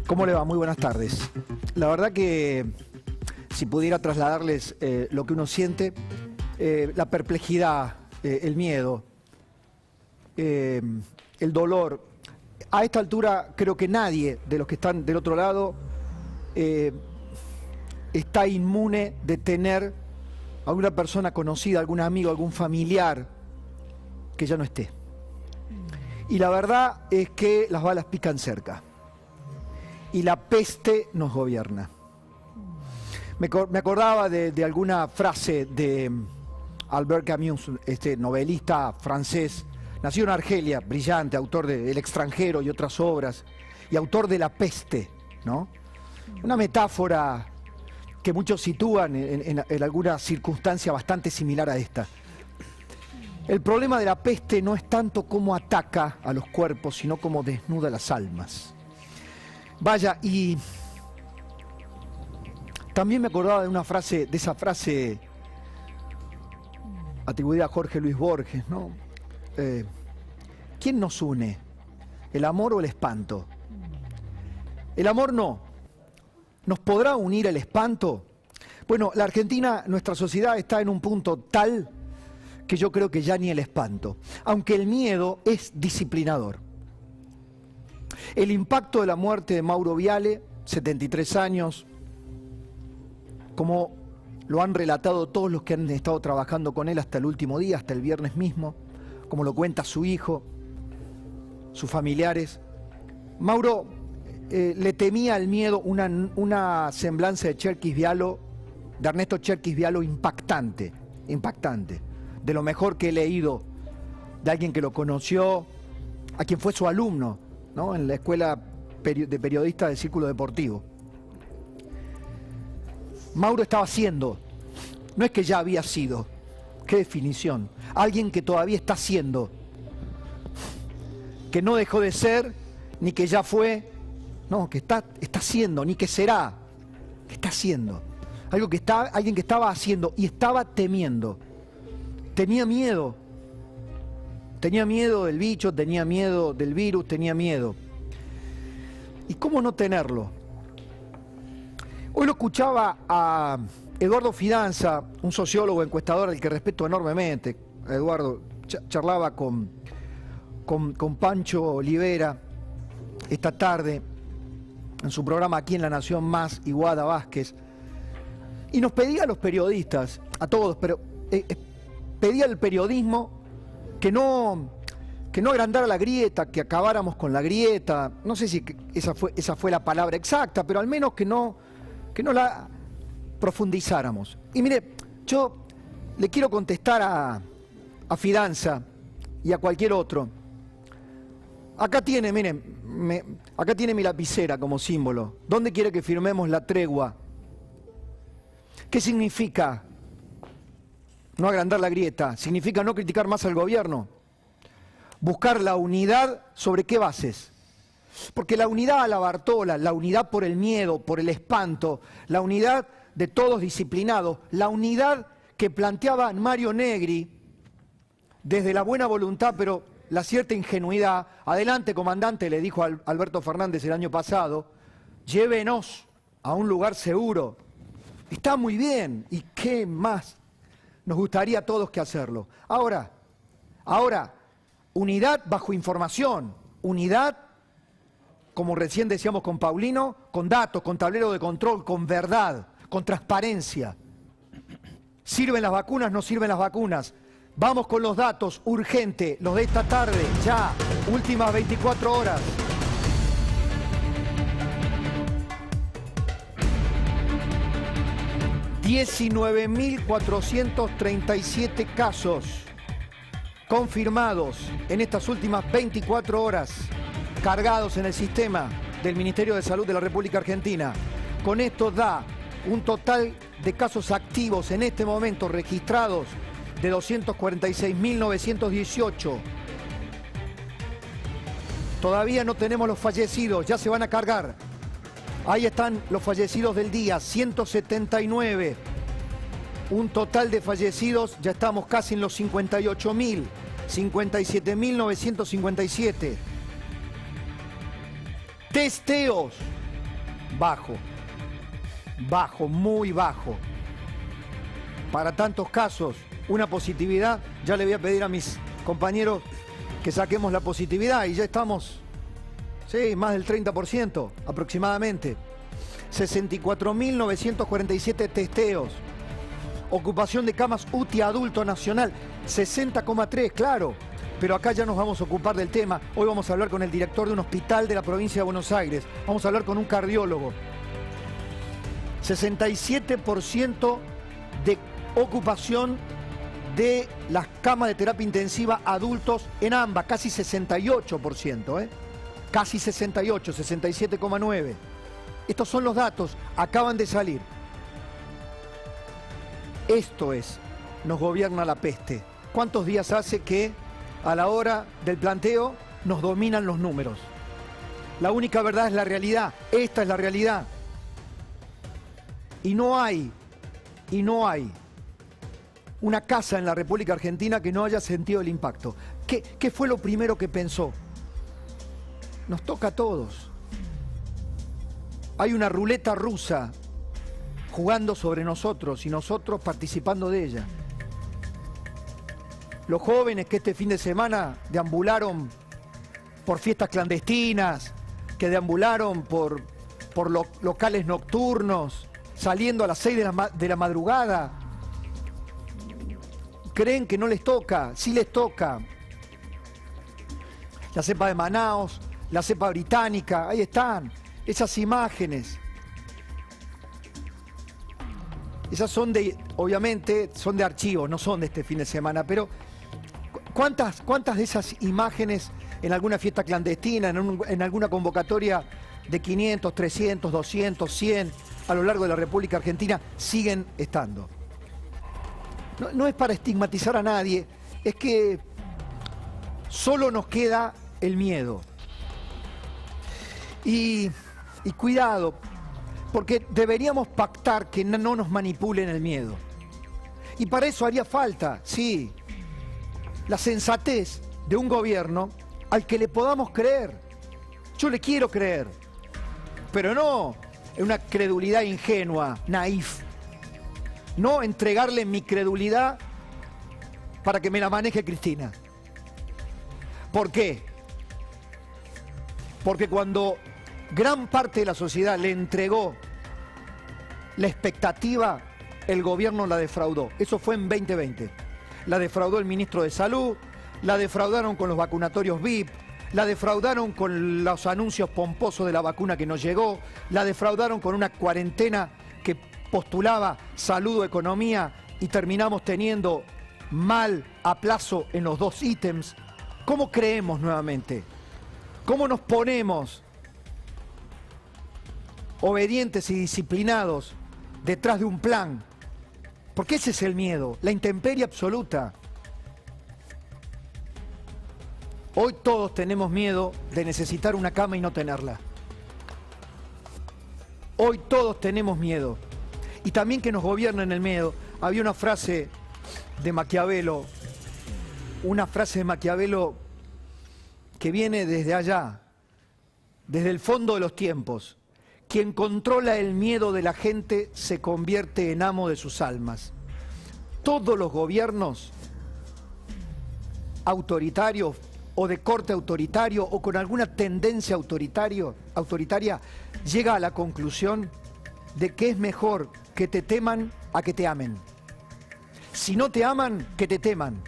¿Cómo le va? Muy buenas tardes. La verdad que si pudiera trasladarles lo que uno siente, la perplejidad, el miedo, el dolor. A esta altura creo que nadie de los que están del otro lado está inmune de tener a alguna persona conocida, algún amigo, algún familiar que ya no esté. Y la verdad es que las balas pican cerca. Y la peste nos gobierna. Me acordaba de alguna frase de Albert Camus, este novelista francés, nacido en Argelia, brillante, autor de El extranjero y otras obras, y autor de La peste, ¿no? Una metáfora que muchos sitúan en alguna circunstancia bastante similar a esta. El problema de la peste no es tanto cómo ataca a los cuerpos, sino cómo desnuda las almas. Vaya, y también me acordaba de una frase, de esa frase atribuida a Jorge Luis Borges, ¿no? ¿Quién nos une? ¿El amor o el espanto? El amor no. ¿Nos podrá unir el espanto? Bueno, la Argentina, nuestra sociedad está en un punto tal que yo creo que ya ni el espanto, aunque el miedo es disciplinador. El impacto de la muerte de Mauro Viale, 73 años, como lo han relatado todos los que han estado trabajando con él hasta el último día, hasta el viernes mismo, como lo cuenta su hijo, sus familiares. Mauro le temía al miedo una semblanza de Cherkis Vialo, de Ernesto Cherkis Vialo impactante, de lo mejor que he leído, de alguien que lo conoció, a quien fue su alumno, ¿no? En la escuela de periodistas del Círculo Deportivo. Mauro estaba siendo, no es que ya había sido, qué definición, alguien que todavía está siendo, que no dejó de ser, ni que ya fue, no, que está siendo, ni que será, que está haciendo, alguien que estaba haciendo y estaba temiendo, tenía miedo del bicho, tenía miedo del virus, tenía miedo. ¿Y cómo no tenerlo? Hoy lo escuchaba a Eduardo Fidanza, un sociólogo encuestador al que respeto enormemente. Eduardo charlaba con Pancho Olivera esta tarde en su programa aquí en La Nación Más y Guada Vázquez, y nos pedía a los periodistas, a todos, pero pedía al periodismo que no agrandara la grieta, que acabáramos con la grieta. No sé si esa fue la palabra exacta, pero al menos que no la profundizáramos. Y mire, yo le quiero contestar a Fidanza y a cualquier otro. Acá tiene, miren, acá tiene mi lapicera como símbolo. ¿Dónde quiere que firmemos la tregua? ¿Qué significa no agrandar la grieta? ¿Significa no criticar más al gobierno? ¿Buscar la unidad sobre qué bases? Porque la unidad a la Bartola, la unidad por el miedo, por el espanto, la unidad de todos disciplinados, la unidad que planteaba Mario Negri desde la buena voluntad, pero la cierta ingenuidad. Adelante, comandante, le dijo a Alberto Fernández el año pasado, llévenos a un lugar seguro. Está muy bien, ¿y qué más? Nos gustaría a todos que hacerlo. Ahora, unidad bajo información, unidad, como recién decíamos con Paulino, con datos, con tablero de control, con verdad, con transparencia. ¿Sirven las vacunas? ¿No sirven las vacunas? Vamos con los datos, urgente, los de esta tarde, ya, últimas 24 horas. $19.437 casos confirmados en estas últimas 24 horas, cargados en el sistema del Ministerio de Salud de la República Argentina. Con esto da un total de casos activos en este momento registrados de 246.918. Todavía no tenemos los fallecidos, ya se van a cargar. Ahí están los fallecidos del día, 179. Un total de fallecidos, ya estamos casi en los 58.000, 57.957. Testeos, bajo, bajo, muy bajo. Para tantos casos, una positividad, ya le voy a pedir a mis compañeros que saquemos la positividad y ya estamos, sí, más del 30% aproximadamente. 64.947 testeos. Ocupación de camas UTI adulto nacional, 60,3, claro. Pero acá ya nos vamos a ocupar del tema. Hoy vamos a hablar con el director de un hospital de la provincia de Buenos Aires. Vamos a hablar con un cardiólogo. 67% de ocupación de las camas de terapia intensiva adultos en ambas, casi 68%, ¿eh? Casi 68, 67,9. Estos son los datos, acaban de salir. Esto es, nos gobierna la peste. ¿Cuántos días hace que a la hora del planteo nos dominan los números? La única verdad es la realidad, esta es la realidad. Y no hay una casa en la República Argentina que no haya sentido el impacto. ¿Qué fue lo primero que pensó? Nos toca a todos. Hay una ruleta rusa jugando sobre nosotros y nosotros participando de ella. Los jóvenes que este fin de semana deambularon por fiestas clandestinas, que deambularon por locales nocturnos, saliendo a las 6 de la madrugada, creen que no les toca, sí les toca. La cepa de Manaos, la cepa británica, ahí están, esas imágenes. Esas son obviamente, son de archivo, no son de este fin de semana, pero ¿cuántas de esas imágenes en alguna fiesta clandestina, en alguna convocatoria de 500, 300, 200, 100 a lo largo de la República Argentina siguen estando? No es para estigmatizar a nadie, es que solo nos queda el miedo. Y cuidado, porque deberíamos pactar que no nos manipulen el miedo. Y para eso haría falta, sí, la sensatez de un gobierno al que le podamos creer. Yo le quiero creer, pero no en una credulidad ingenua, naif. No entregarle mi credulidad para que me la maneje Cristina. ¿Por qué? Porque cuando gran parte de la sociedad le entregó la expectativa, el gobierno la defraudó. Eso fue en 2020. La defraudó el ministro de Salud, la defraudaron con los vacunatorios VIP, la defraudaron con los anuncios pomposos de la vacuna que no llegó, la defraudaron con una cuarentena que postulaba salud o economía y terminamos teniendo mal a plazo en los dos ítems. ¿Cómo creemos nuevamente? ¿Cómo nos ponemos obedientes y disciplinados detrás de un plan? Porque ese es el miedo, la intemperie absoluta. Hoy todos tenemos miedo de necesitar una cama y no tenerla. Hoy todos tenemos miedo. Y también que nos gobiernen el miedo. Había una frase de Maquiavelo, que viene desde allá, desde el fondo de los tiempos. Quien controla el miedo de la gente se convierte en amo de sus almas. Todos los gobiernos autoritarios o de corte autoritario o con alguna tendencia autoritaria llega a la conclusión de que es mejor que te teman a que te amen. Si no te aman, que te teman.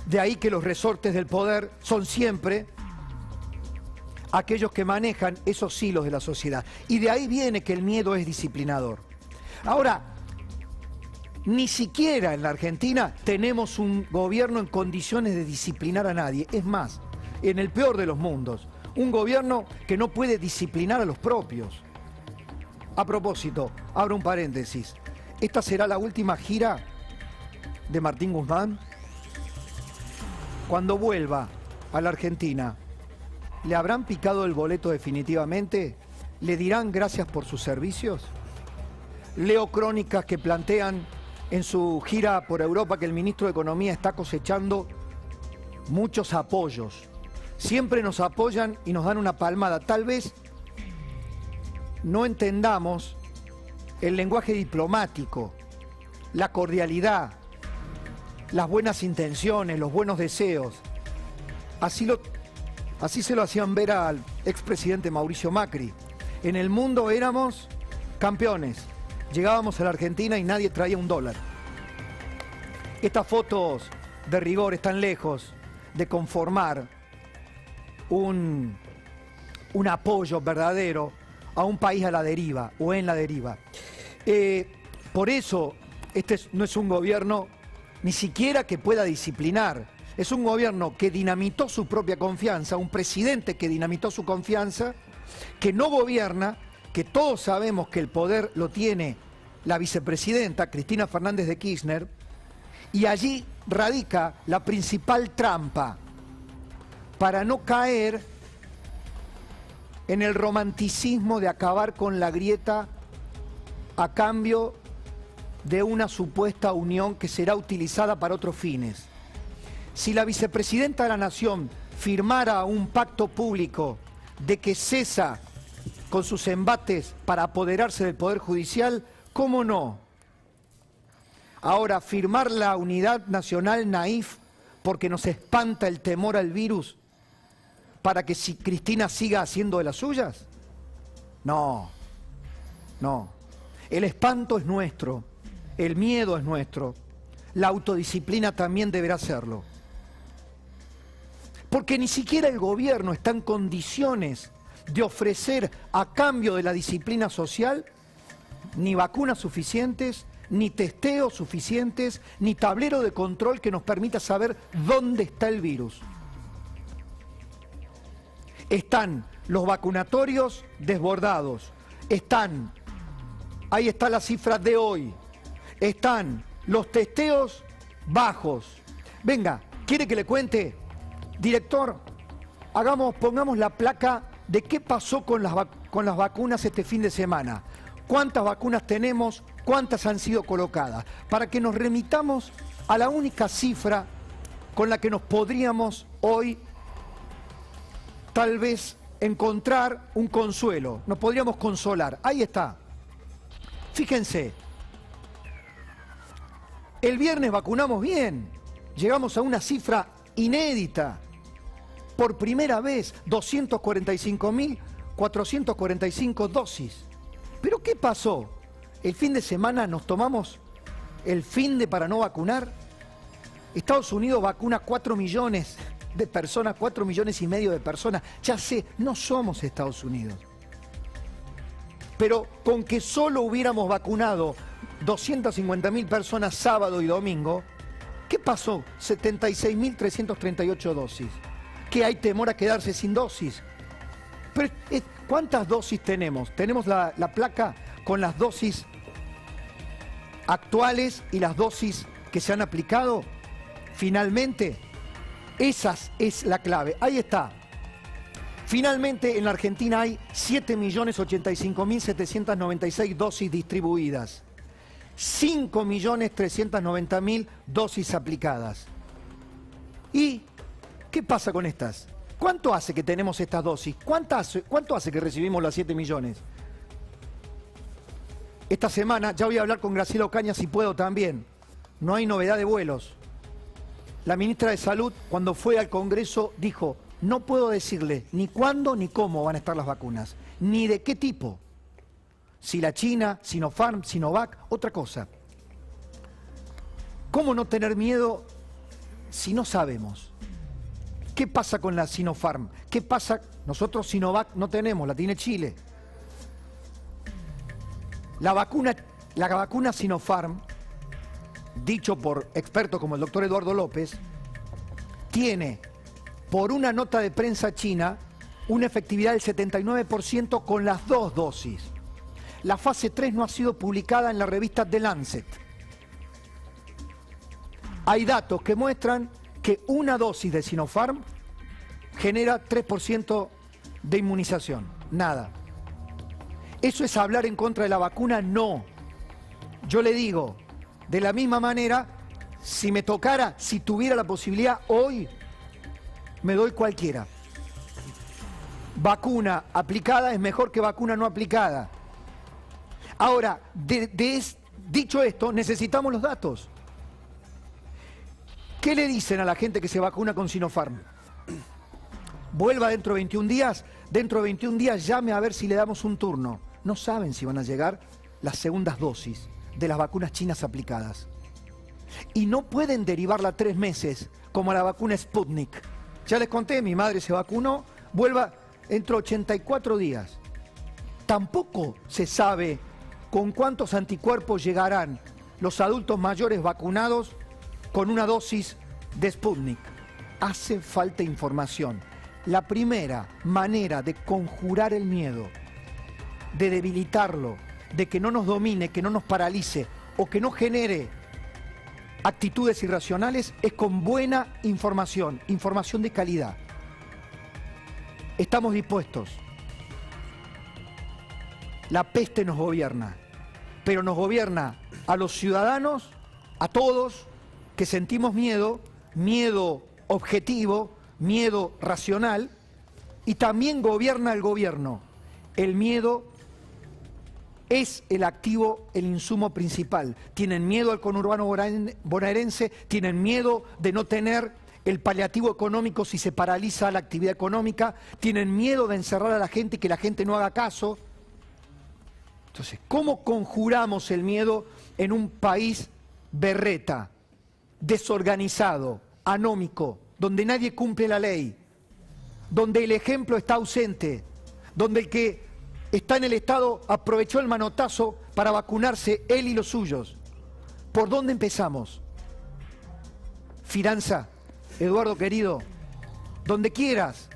De ahí que los resortes del poder son siempre aquellos que manejan esos hilos de la sociedad. Y de ahí viene que el miedo es disciplinador. Ahora, ni siquiera en la Argentina tenemos un gobierno en condiciones de disciplinar a nadie. Es más, en el peor de los mundos, un gobierno que no puede disciplinar a los propios. A propósito, abro un paréntesis. ¿Esta será la última gira de Martín Guzmán? Cuando vuelva a la Argentina, ¿le habrán picado el boleto definitivamente? ¿Le dirán gracias por sus servicios? Leo crónicas que plantean en su gira por Europa que el ministro de Economía está cosechando muchos apoyos siempre nos apoyan y nos dan una palmada. Tal vez no entendamos el lenguaje diplomático, la cordialidad, las buenas intenciones, los buenos deseos. Así se lo hacían ver al expresidente Mauricio Macri. En el mundo éramos campeones. Llegábamos a la Argentina y nadie traía $1. Estas fotos de rigor están lejos de conformar un apoyo verdadero a un país a la deriva o en la deriva. Por eso este no es un gobierno ni siquiera que pueda disciplinar. Es un gobierno que dinamitó su propia confianza, un presidente que dinamitó su confianza, que no gobierna, que todos sabemos que el poder lo tiene la vicepresidenta Cristina Fernández de Kirchner, y allí radica la principal trampa para no caer en el romanticismo de acabar con la grieta a cambio de una supuesta unión que será utilizada para otros fines. Si la vicepresidenta de la Nación firmara un pacto público de que cesa con sus embates para apoderarse del Poder Judicial, ¿cómo no? Ahora, firmar la unidad nacional naif porque nos espanta el temor al virus para que si Cristina siga haciendo de las suyas. No, no. El espanto es nuestro, el miedo es nuestro, la autodisciplina también deberá serlo. Porque ni siquiera el gobierno está en condiciones de ofrecer a cambio de la disciplina social ni vacunas suficientes, ni testeos suficientes, ni tablero de control que nos permita saber dónde está el virus. Están los vacunatorios desbordados, ahí está la cifra de hoy, están los testeos bajos. Venga, ¿quiere que le cuente? Director, pongamos la placa de qué pasó con las vacunas este fin de semana. ¿Cuántas vacunas tenemos? ¿Cuántas han sido colocadas? Para que nos remitamos a la única cifra con la que nos podríamos hoy tal vez encontrar un consuelo, nos podríamos consolar. Ahí está. Fíjense, el viernes vacunamos bien, llegamos a una cifra inédita. Por primera vez, 245.445 dosis. ¿Pero qué pasó? ¿El fin de semana nos tomamos el fin de para no vacunar? Estados Unidos vacuna 4 millones de personas, 4,5 millones de personas. Ya sé, no somos Estados Unidos. Pero con que solo hubiéramos vacunado 250.000 personas sábado y domingo, ¿qué pasó? 76.338 dosis. ¿Que hay temor a quedarse sin dosis? Pero, ¿cuántas dosis tenemos? Tenemos la placa con las dosis actuales y las dosis que se han aplicado. Finalmente, esa es la clave. Ahí está. Finalmente, en la Argentina hay 7.085.796 dosis distribuidas. 5.390.000 dosis aplicadas. ¿Y qué pasa con estas? ¿Cuánto hace que tenemos estas dosis? ¿Cuánto hace que recibimos las 7 millones? Esta semana, ya voy a hablar con Graciela Ocaña si puedo también. No hay novedad de vuelos. La ministra de Salud, cuando fue al Congreso, dijo: no puedo decirle ni cuándo ni cómo van a estar las vacunas, ni de qué tipo. Si la China, Sinopharm, Sinovac, otra cosa. ¿Cómo no tener miedo si no sabemos? ¿Qué pasa con la Sinopharm? ¿Qué pasa? Nosotros Sinovac no tenemos, la tiene Chile. La vacuna Sinopharm, dicho por expertos como el doctor Eduardo López, tiene, por una nota de prensa china, una efectividad del 79% con las 2 dosis. La fase 3 no ha sido publicada en la revista The Lancet. Hay datos que muestran que una dosis de Sinopharm genera 3% de inmunización. Nada. ¿Eso es hablar en contra de la vacuna? No. Yo le digo, de la misma manera, si me tocara, si tuviera la posibilidad, hoy me doy cualquiera. vacuna aplicada es mejor que vacuna no aplicada. Ahora, dicho esto, necesitamos los datos. ¿Qué le dicen a la gente que se vacuna con Sinopharm? Vuelva dentro de 21 días, dentro de 21 días llame a ver si le damos un turno. No saben si van a llegar las segundas dosis de las vacunas chinas aplicadas. Y no pueden derivarla 3 meses, como la vacuna Sputnik. Ya les conté, mi madre se vacunó, vuelva dentro de 84 días. Tampoco se sabe con cuántos anticuerpos llegarán los adultos mayores vacunados con una dosis de Sputnik. Hace falta información. La primera manera de conjurar el miedo, de debilitarlo, de que no nos domine, que no nos paralice o que no genere actitudes irracionales es con buena información, información de calidad. Estamos dispuestos. La peste nos gobierna, pero nos gobierna a los ciudadanos, a todos, que sentimos miedo, miedo objetivo, miedo racional, y también gobierna el gobierno. El miedo es el activo, el insumo principal. Tienen miedo al conurbano bonaerense, tienen miedo de no tener el paliativo económico si se paraliza la actividad económica, tienen miedo de encerrar a la gente y que la gente no haga caso. Entonces, ¿cómo conjuramos el miedo en un país berreta, desorganizado, anómico, donde nadie cumple la ley, donde el ejemplo está ausente, donde el que está en el Estado aprovechó el manotazo para vacunarse él y los suyos? ¿Por dónde empezamos? Fidanza, Eduardo querido, donde quieras,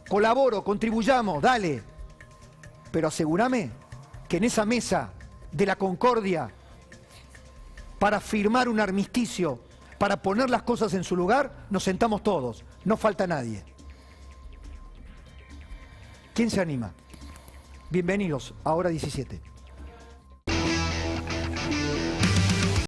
colaboro, contribuyamos, dale, pero asegúrame que en esa mesa de la concordia, para firmar un armisticio, para poner las cosas en su lugar, nos sentamos todos, no falta nadie. ¿Quién se anima? Bienvenidos a Hora 17.